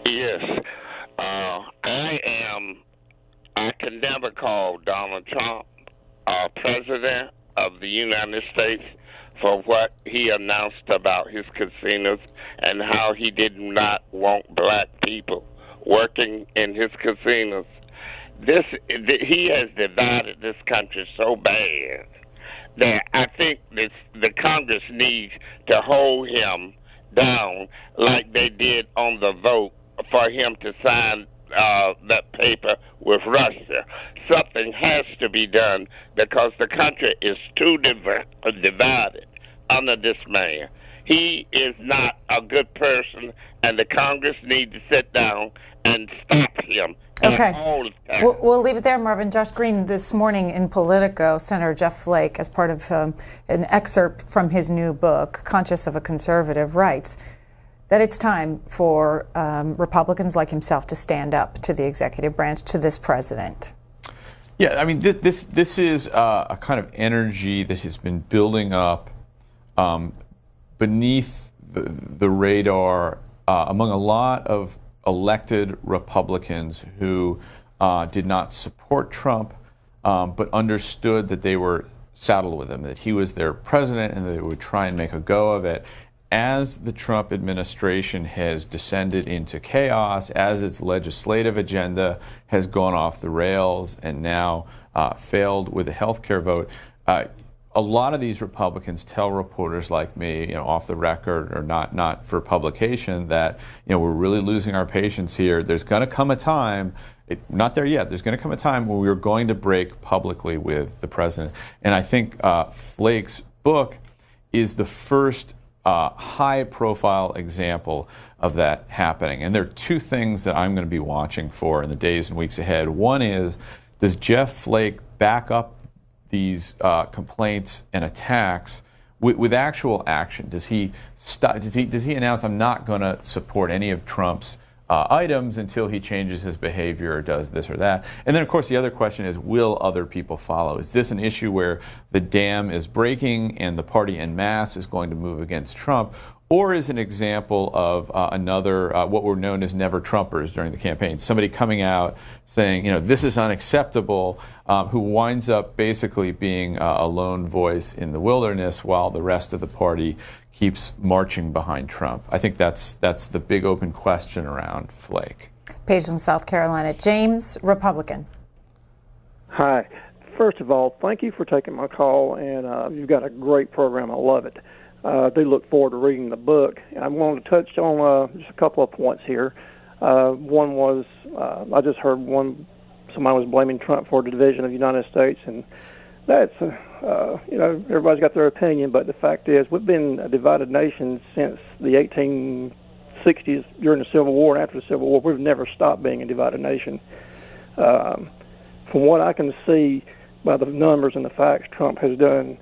Speaker 12: Yes. I can never call Donald Trump president of the United States for what he announced about his casinos and how he did not want black people working in his casinos. He has divided this country so bad that I think the Congress needs to hold him down like they did on the vote for him to sign that paper with Russia. Something has to be done because the country is too divided under this man. He is not a good person, and the Congress needs to sit down and stop him.
Speaker 1: Okay. We'll leave it there, Marvin. Josh Green, this morning in Politico, Senator Jeff Flake, as part of an excerpt from his new book, Conscious of a Conservative, writes that it's time for Republicans like himself to stand up to the executive branch, to this president.
Speaker 2: Yeah, I mean, this is a kind of energy that has been building up beneath the radar among a lot of elected Republicans who did not support Trump, but understood that they were saddled with him, that he was their president and that they would try and make a go of it. As the Trump administration has descended into chaos, as its legislative agenda has gone off the rails and now failed with the health care vote, a lot of these Republicans tell reporters like me, off the record or not for publication, that we're really losing our patience here. There's going to come a time, not there yet, there's going to come a time where we're going to break publicly with the president. And I think Flake's book is the first high-profile example of that happening. And there are two things that I'm going to be watching for in the days and weeks ahead. One is, does Jeff Flake back up these complaints and attacks with actual action? Does he announce, I'm not going to support any of Trump's items until he changes his behavior or does this or that? And then, of course, the other question is, will other people follow? Is this an issue where the dam is breaking and the party en masse is going to move against Trump? Or is an example of another, what were known as never Trumpers during the campaign, somebody coming out saying, this is unacceptable, who winds up basically being a lone voice in the wilderness while the rest of the party keeps marching behind Trump? I think that's the big open question around Flake.
Speaker 1: Page in South Carolina. James, Republican.
Speaker 13: Hi. First of all, thank you for taking my call, and you've got a great program. I love it. I do look forward to reading the book. I wanted to touch on just a couple of points here. One was, I just heard somebody was blaming Trump for the division of the United States, and that's, everybody's got their opinion, but the fact is we've been a divided nation since the 1860s during the Civil War, and after the Civil War, we've never stopped being a divided nation. From what I can see by the numbers and the facts, Trump has done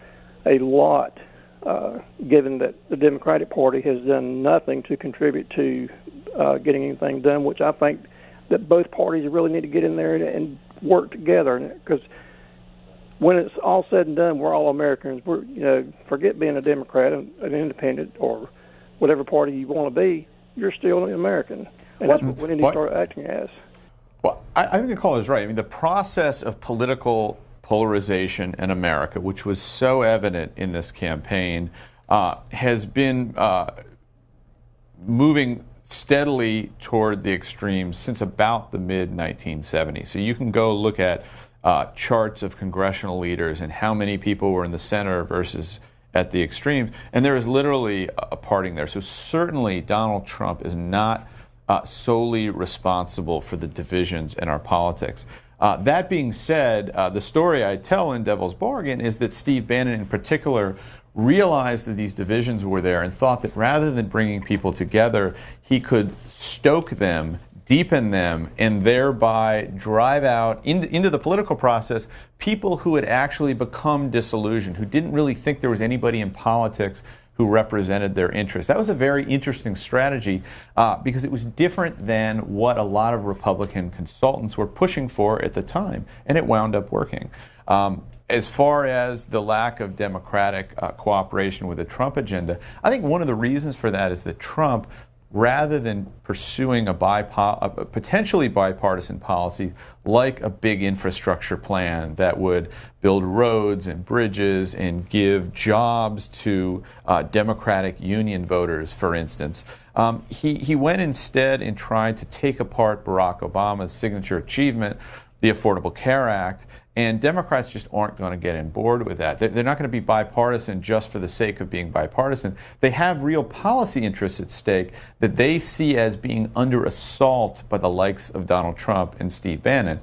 Speaker 13: a lot, given that the Democratic Party has done nothing to contribute to getting anything done, which I think that both parties really need to get in there and work together, because when it's all said and done, we're all Americans. Forget being a Democrat, an independent, or whatever party you want to be. You're still an American, and that's what we need to start acting as.
Speaker 2: Well, I think the caller is right. I mean, the process of political polarization in America, which was so evident in this campaign, has been moving steadily toward the extremes since about the mid-1970s. So you can go look at charts of congressional leaders and how many people were in the center versus at the extremes, and there is literally a parting there. So certainly Donald Trump is not solely responsible for the divisions in our politics. That being said, the story I tell in Devil's Bargain is that Steve Bannon in particular realized that these divisions were there and thought that rather than bringing people together, he could stoke them, deepen them, and thereby drive out into the political process people who had actually become disillusioned, who didn't really think there was anybody in politics who represented their interests. That was a very interesting strategy because it was different than what a lot of Republican consultants were pushing for at the time, and it wound up working. As far as the lack of Democratic cooperation with the Trump agenda, I think one of the reasons for that is that Trump, rather than pursuing a potentially bipartisan policy like a big infrastructure plan that would build roads and bridges and give jobs to Democratic union voters, for instance, he went instead and tried to take apart Barack Obama's signature achievement, the Affordable Care Act, and Democrats just aren't going to get on board with that. They're not going to be bipartisan just for the sake of being bipartisan. They have real policy interests at stake that they see as being under assault by the likes of Donald Trump and Steve Bannon.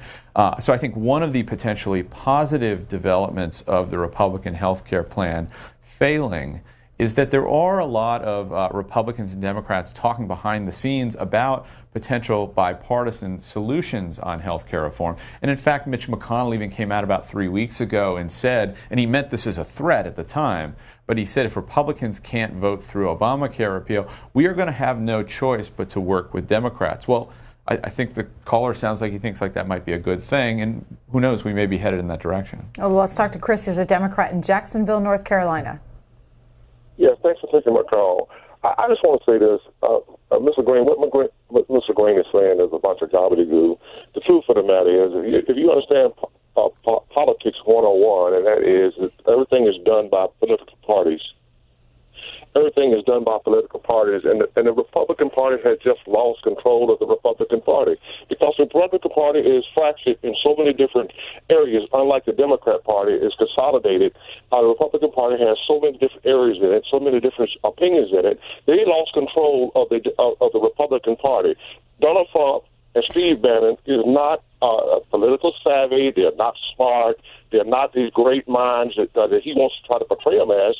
Speaker 2: So I think one of the potentially positive developments of the Republican health care plan failing is that there are a lot of Republicans and Democrats talking behind the scenes about potential bipartisan solutions on health care reform. And in fact, Mitch McConnell even came out about 3 weeks ago and said, and he meant this as a threat at the time, but he said if Republicans can't vote through Obamacare repeal, we are going to have no choice but to work with Democrats. Well, I think the caller sounds like he thinks like that might be a good thing, and who knows, we may be headed in that direction.
Speaker 1: Well, let's talk to Chris, who's a Democrat in Jacksonville, North Carolina.
Speaker 14: Yes, thanks for taking my call. I just want to say this. Mr. Green, what Mr. Green is saying is a bunch of gobbledygook. The truth of the matter is, if you understand politics 101, and that is that everything is done by political parties. Everything is done by political parties, and the Republican Party has just lost control of the Republican Party because the Republican Party is fractured in so many different areas. Unlike the Democrat Party, is consolidated. The Republican Party has so many different areas in it, so many different opinions in it. They lost control of the Republican Party. Donald Trump and Steve Bannon is not political savvy. They're not smart. They're not these great minds that he wants to try to portray them as.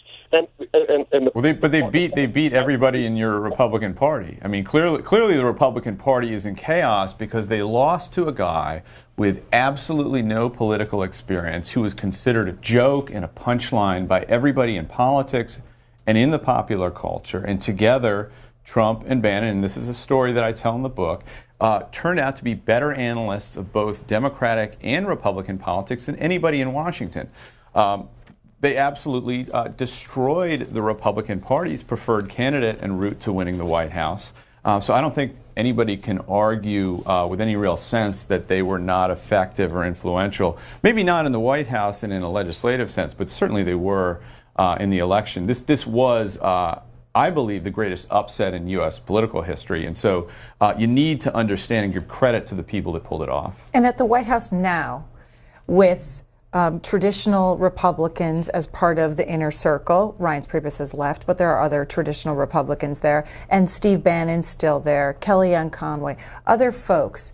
Speaker 2: But they beat everybody in your Republican Party. I mean, clearly the Republican Party is in chaos because they lost to a guy with absolutely no political experience who was considered a joke and a punchline by everybody in politics and in the popular culture. And together, Trump and Bannon, and this is a story that I tell in the book, turned out to be better analysts of both Democratic and Republican politics than anybody in Washington. They absolutely destroyed the Republican Party's preferred candidate en route to winning the White House. So I don't think anybody can argue with any real sense that they were not effective or influential. Maybe not in the White House and in a legislative sense, but certainly they were in the election. This was I believe, the greatest upset in U.S. political history. And so you need to understand and give credit to the people that pulled it off.
Speaker 1: And at the White House now, with traditional Republicans as part of the inner circle, Reince Priebus has left, but there are other traditional Republicans there, and Steve Bannon's still there, Kellyanne Conway, other folks.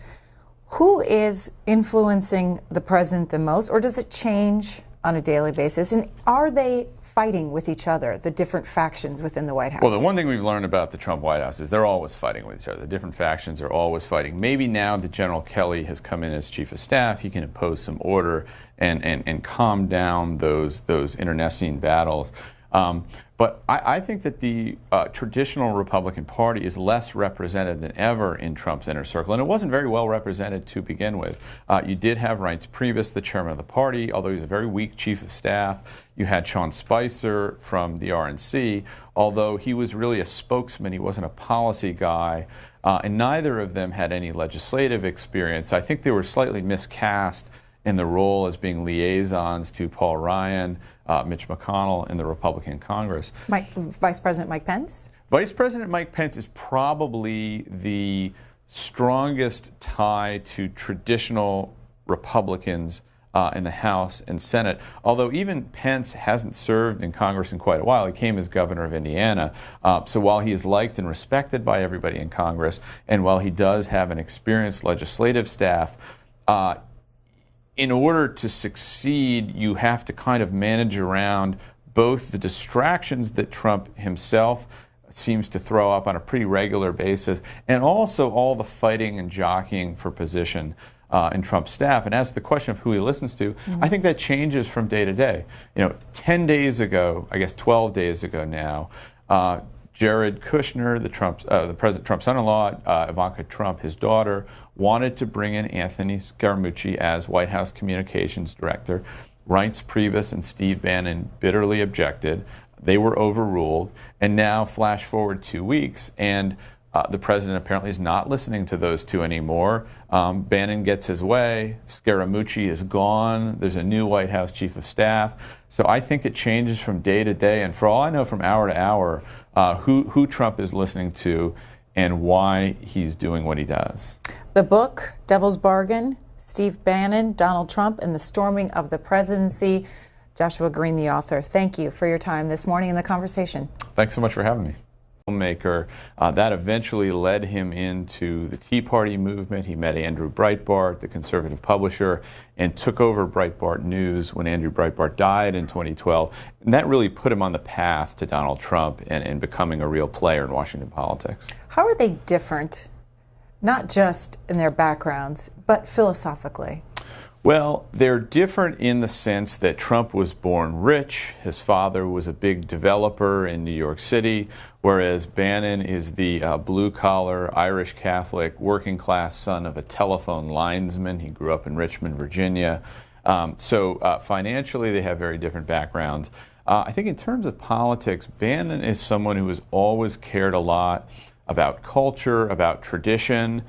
Speaker 1: Who is influencing the president the most, or does it change on a daily basis? And are they fighting with each other, the different factions within the White House?
Speaker 2: Well, the one thing we've learned about the Trump White House is they're always fighting with each other. The different factions are always fighting. Maybe now that General Kelly has come in as chief of staff, he can impose some order and calm down those internecine battles. But I think that the traditional Republican Party is less represented than ever in Trump's inner circle, and it wasn't very well represented to begin with. You did have Reince Priebus, the chairman of the party, although he's a very weak chief of staff. You had Sean Spicer from the RNC, although he was really a spokesman. He wasn't a policy guy, and neither of them had any legislative experience. I think they were slightly miscast in the role as being liaisons to Paul Ryan, Mitch McConnell in the Republican Congress.
Speaker 1: Vice President Mike Pence?
Speaker 2: Vice President Mike Pence is probably the strongest tie to traditional Republicans in the House and Senate, although even Pence hasn't served in Congress in quite a while. He came as governor of Indiana. So while he is liked and respected by everybody in Congress, and while he does have an experienced legislative staff, in order to succeed, you have to kind of manage around both the distractions that Trump himself seems to throw up on a pretty regular basis, and also all the fighting and jockeying for position in Trump's staff. And as to the question of who he listens to, I think that changes from day to day. 10 days ago, I guess 12 days ago now, Jared Kushner, the President Trump's son-in-law, Ivanka Trump, his daughter, wanted to bring in Anthony Scaramucci as White House Communications Director. Reince Priebus and Steve Bannon bitterly objected. They were overruled. And now, flash forward 2 weeks, and the president apparently is not listening to those two anymore. Bannon gets his way. Scaramucci is gone. There's a new White House chief of staff. So I think it changes from day to day, and for all I know, from hour to hour, who Trump is listening to and why he's doing what he does.
Speaker 1: The book, Devil's Bargain, Steve Bannon, Donald Trump, and the Storming of the Presidency. Joshua Green, the author, thank you for your time this morning in the conversation.
Speaker 2: Thanks so much for having me. Filmmaker, that eventually led him into the Tea Party movement. He met Andrew Breitbart, the conservative publisher, and took over Breitbart News when Andrew Breitbart died in 2012. And that really put him on the path to Donald Trump and becoming a real player in Washington politics.
Speaker 1: How are they different, not just in their backgrounds, but philosophically?
Speaker 2: Well, they're different in the sense that Trump was born rich. His father was a big developer in New York City, whereas Bannon is the blue-collar, Irish Catholic, working-class son of a telephone linesman. He grew up in Richmond, Virginia. So financially, they have very different backgrounds. I think in terms of politics, Bannon is someone who has always cared a lot about culture, about tradition.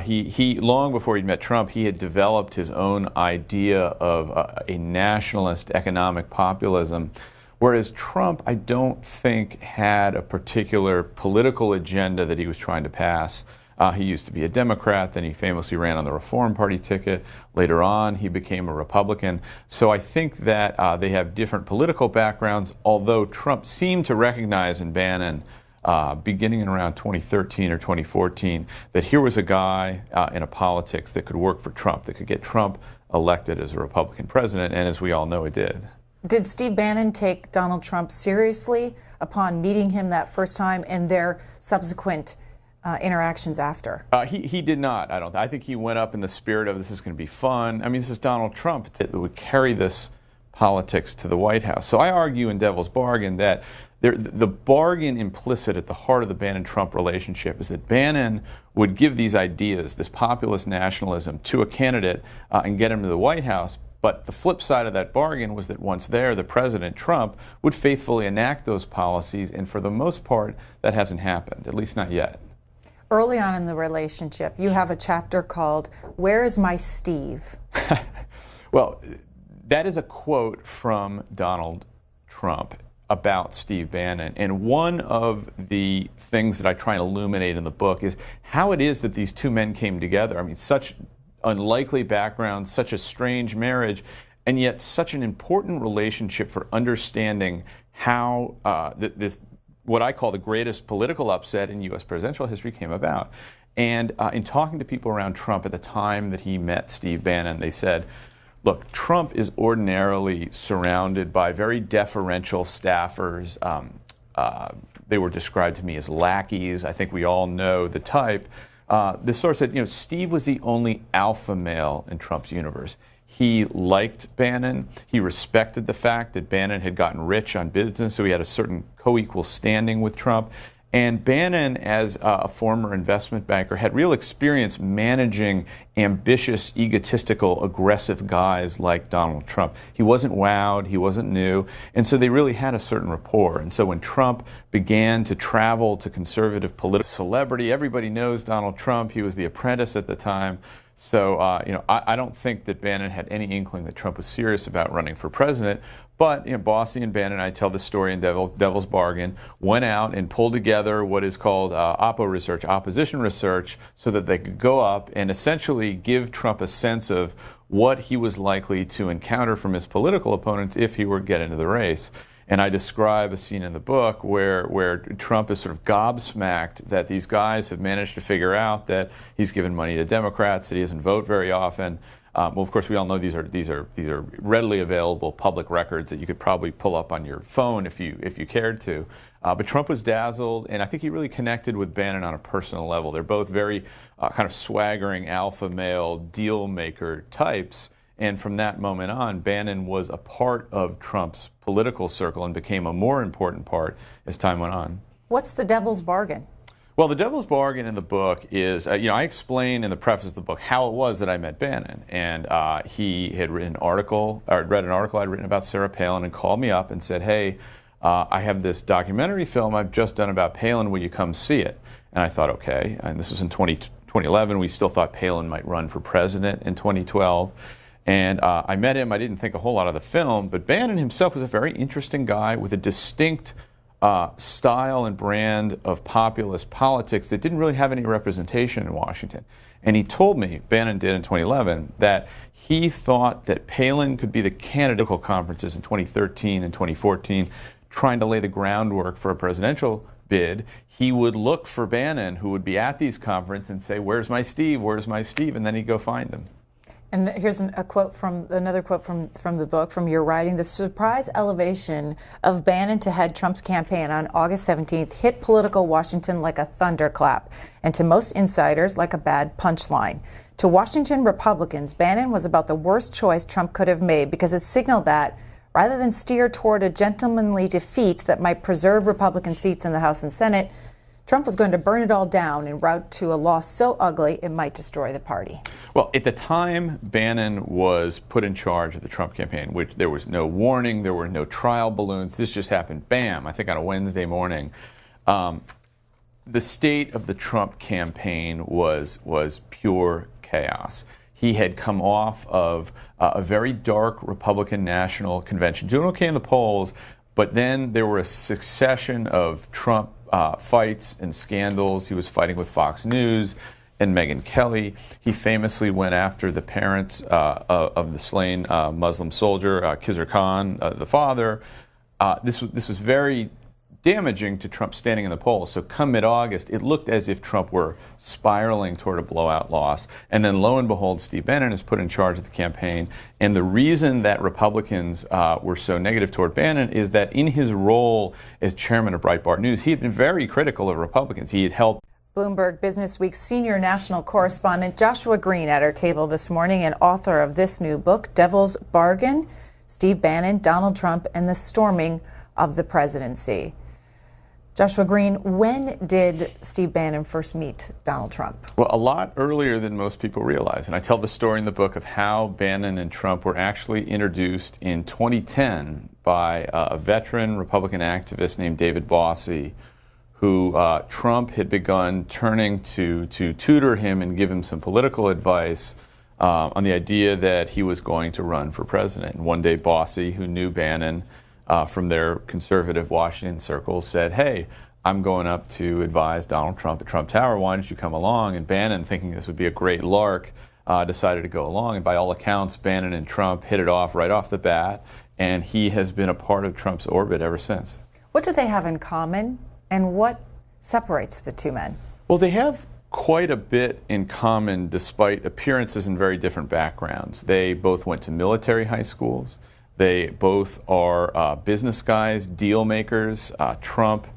Speaker 2: He long before he'd met Trump, he had developed his own idea of a nationalist economic populism, whereas Trump, I don't think, had a particular political agenda that he was trying to pass. He used to be a Democrat, then he famously ran on the Reform Party ticket. Later on, he became a Republican. So I think that they have different political backgrounds, although Trump seemed to recognize in Bannon beginning in around 2013 or 2014, that here was a guy in a politics that could work for Trump, that could get Trump elected as a Republican president, and as we all know, it did.
Speaker 1: Did Steve Bannon take Donald Trump seriously upon meeting him that first time and their subsequent interactions after?
Speaker 2: He did not, I don't think. I think he went up in the spirit of this is going to be fun. I mean, this is Donald Trump that would carry this politics to the White House. So I argue in Devil's Bargain that the bargain implicit at the heart of the Bannon-Trump relationship is that Bannon would give these ideas, this populist nationalism, to a candidate and get him to the White House. But the flip side of that bargain was that once there, the president, Trump, would faithfully enact those policies. And for the most part, that hasn't happened, at least not yet.
Speaker 1: Early on in the relationship, you have a chapter called, "Where is My Steve?"
Speaker 2: Well, that is a quote from Donald Trump about Steve Bannon. And one of the things that I try and illuminate in the book is how it is that these two men came together. I mean, such unlikely backgrounds, such a strange marriage, and yet such an important relationship for understanding how this, what I call the greatest political upset in U.S. presidential history, came about. And in talking to people around Trump at the time that he met Steve Bannon, they said, look, Trump is ordinarily surrounded by very deferential staffers. They were described to me as lackeys. I think we all know the type. This source said, Steve was the only alpha male in Trump's universe. He liked Bannon. He respected the fact that Bannon had gotten rich on business, so he had a certain co-equal standing with Trump. And Bannon, as a former investment banker, had real experience managing ambitious, egotistical, aggressive guys like Donald Trump. He wasn't wowed, he wasn't new, and so they really had a certain rapport. And so when Trump began to travel to conservative political celebrity, everybody knows Donald Trump. He was the apprentice at the time. So, I don't think that Bannon had any inkling that Trump was serious about running for president. But Bossie and Bannon, I tell this story in Devil's Bargain, went out and pulled together what is called oppo research, opposition research, so that they could go up and essentially give Trump a sense of what he was likely to encounter from his political opponents if he were to get into the race. And I describe a scene in the book where Trump is sort of gobsmacked that these guys have managed to figure out that he's given money to Democrats, that he doesn't vote very often. Well, of course, we all know these are readily available public records that you could probably pull up on your phone if you cared to. But Trump was dazzled, and I think he really connected with Bannon on a personal level. They're both very kind of swaggering alpha male deal maker types. And from that moment on, Bannon was a part of Trump's political circle and became a more important part as time went on.
Speaker 1: What's the devil's bargain?
Speaker 2: Well, the devil's bargain in the book is, I explain in the preface of the book how it was that I met Bannon. And he had read an article I'd written about Sarah Palin and called me up and said, hey, I have this documentary film I've just done about Palin. Will you come see it? And I thought, okay. And this was in 2011. We still thought Palin might run for president in 2012. And I met him. I didn't think a whole lot of the film, but Bannon himself was a very interesting guy with a distinct style and brand of populist politics that didn't really have any representation in Washington. And he told me, Bannon did in 2011, that he thought that Palin could be the candidate at conferences in 2013 and 2014, trying to lay the groundwork for a presidential bid. He would look for Bannon, who would be at these conferences, and say, "Where's my Steve? Where's my Steve?" And then he'd go find him.
Speaker 1: And here's another quote from the book, from your writing. The surprise elevation of Bannon to head Trump's campaign on August 17th hit political Washington like a thunderclap, and to most insiders like a bad punchline. To Washington Republicans, Bannon was about the worst choice Trump could have made, because it signaled that, rather than steer toward a gentlemanly defeat that might preserve Republican seats in the House and Senate, Trump was going to burn it all down en route to a loss so ugly it might destroy the party.
Speaker 2: Well, at the time Bannon was put in charge of the Trump campaign, which there was no warning, there were no trial balloons. This just happened, bam, I think on a Wednesday morning. The state of the Trump campaign was pure chaos. He had come off of a very dark Republican National Convention, doing okay in the polls, but then there were a succession of Trump fights and scandals. He was fighting with Fox News and Megyn Kelly. He famously went after the parents of the slain Muslim soldier, Khizr Khan, the father. This was very damaging to Trump standing in the polls. So come mid-August, it looked as if Trump were spiraling toward a blowout loss. And then lo and behold, Steve Bannon is put in charge of the campaign. And the reason that Republicans were so negative toward Bannon is that in his role as chairman of Breitbart News, he had been very critical of Republicans. He had helped
Speaker 1: Bloomberg Businessweek's senior national correspondent Joshua Green at our table this morning, and author of this new book, Devil's Bargain, Steve Bannon, Donald Trump, and the Storming of the Presidency. Joshua Green, when did Steve Bannon first meet Donald Trump?
Speaker 2: Well, a lot earlier than most people realize. And I tell the story in the book of how Bannon and Trump were actually introduced in 2010 by a veteran Republican activist named David Bossie, who Trump had begun turning to tutor him and give him some political advice on the idea that he was going to run for president. And one day Bossie, who knew Bannon from their conservative Washington circles, said, "Hey, I'm going up to advise Donald Trump at Trump Tower. Why don't you come along?" And Bannon, thinking this would be a great lark, decided to go along. And by all accounts, Bannon and Trump hit it off right off the bat, and he has been a part of Trump's orbit ever since.
Speaker 1: What do they have in common, and what separates the two men?
Speaker 2: Well, they have quite a bit in common despite appearances and very different backgrounds. They both went to military high schools. They both are business guys, deal makers. Trump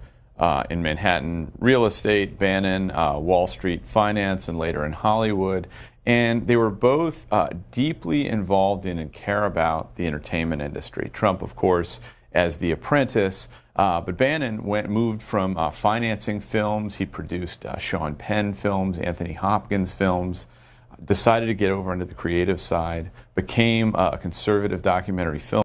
Speaker 2: in Manhattan real estate, Bannon Wall Street finance, and later in Hollywood. And they were both deeply involved in and care about the entertainment industry. Trump, of course, as the apprentice, but Bannon moved from financing films. He produced Sean Penn films, Anthony Hopkins films, decided to get over into the creative side, became a conservative documentary film